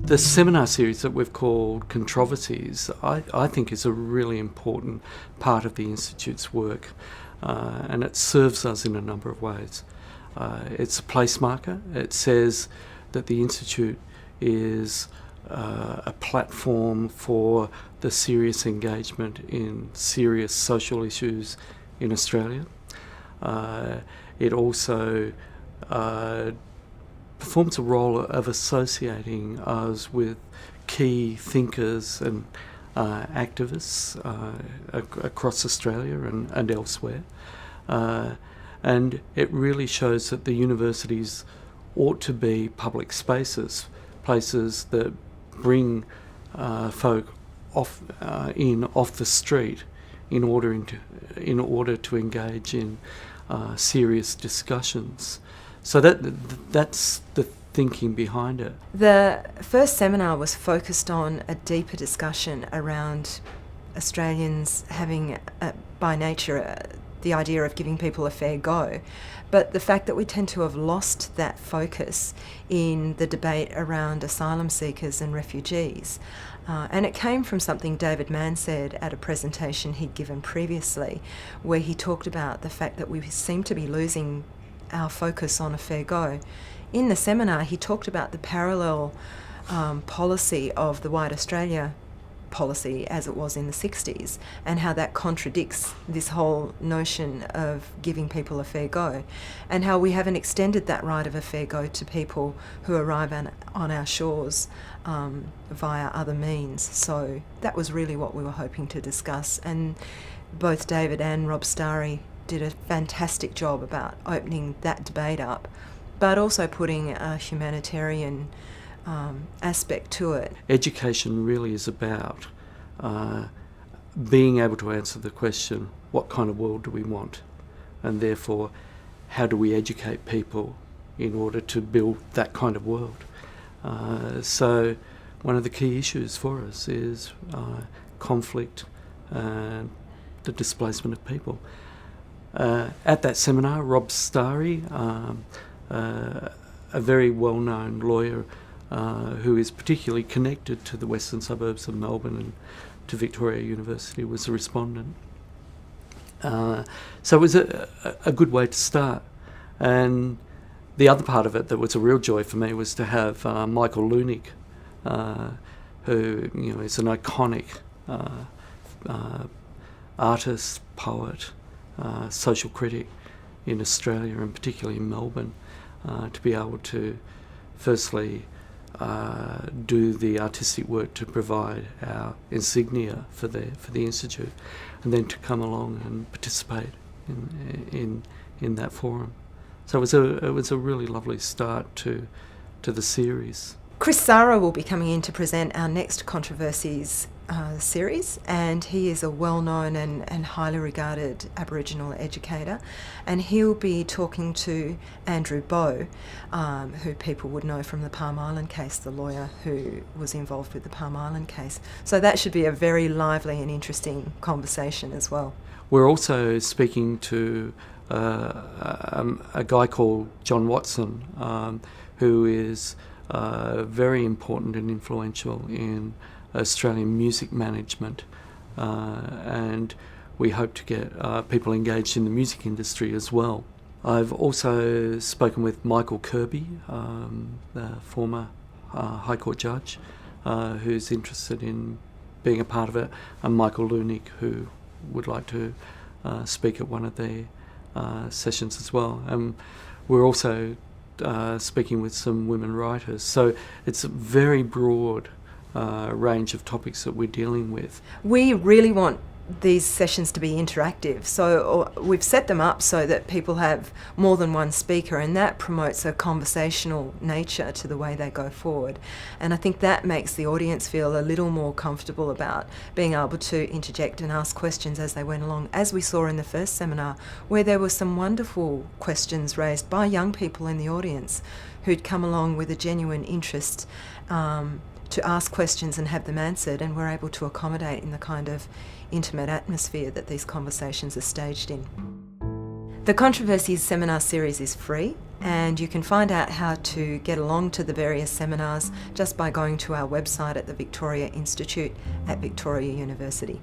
The seminar series that we've called Controversies, I think is a really important part of the Institute's work, and it serves us in a number of ways. It's a place marker. It says that the Institute is a platform for the serious engagement in serious social issues in Australia. It also performs a role of associating us with key thinkers and activists across Australia and elsewhere. And it really shows that the universities ought to be public spaces, places that bring folk off the street in order to engage in serious discussions. So that's the thinking behind it. The first seminar was focused on a deeper discussion around Australians having, by nature, the idea of giving people a fair go, but the fact that we tend to have lost that focus in the debate around asylum seekers and refugees. And it came from something David Mann said at a presentation he'd given previously, where he talked about the fact that we seem to be losing our focus on a fair go. In the seminar, he talked about the parallel policy of the White Australia policy as it was in the 60s, and how that contradicts this whole notion of giving people a fair go, and how we haven't extended that right of a fair go to people who arrive on our shores via other means. So that was really what we were hoping to discuss, and both David and Rob Starry did a fantastic job about opening that debate up, but also putting a humanitarian aspect to it. Education really is about being able to answer the question, what kind of world do we want? And therefore, how do we educate people in order to build that kind of world? So one of the key issues for us is conflict and the displacement of people. At that seminar, Rob Starry, a very well-known lawyer who is particularly connected to the western suburbs of Melbourne and to Victoria University, was a respondent. So it was a good way to start. And the other part of it that was a real joy for me was to have Michael Lunig, who is an iconic artist, poet, social critic in Australia and particularly in Melbourne, to be able to firstly do the artistic work to provide our insignia for the Institute, and then to come along and participate in that forum. So it was a really lovely start to the series. Chris Sara will be coming in to present our next Controversies series, and he is a well-known and highly regarded Aboriginal educator, and he'll be talking to Andrew Bowe, who people would know from the Palm Island case, the lawyer who was involved with the Palm Island case. So that should be a very lively and interesting conversation as well. We're also speaking to a guy called John Watson, who is very important and influential in Australian music management, and we hope to get people engaged in the music industry as well. I've also spoken with Michael Kirby, the former High Court judge, who's interested in being a part of it, and Michael Lunig, who would like to speak at one of their sessions as well. And we're also speaking with some women writers. So it's a very broad range of topics that we're dealing with. We really want these sessions to be interactive, so we've set them up so that people have more than one speaker, and that promotes a conversational nature to the way they go forward. And I think that makes the audience feel a little more comfortable about being able to interject and ask questions as they went along, as we saw in the first seminar, where there were some wonderful questions raised by young people in the audience who'd come along with a genuine interest to ask questions and have them answered, and we're able to accommodate in the kind of intimate atmosphere that these conversations are staged in. The Controversies Seminar series is free, and you can find out how to get along to the various seminars just by going to our website at the Victoria Institute at Victoria University.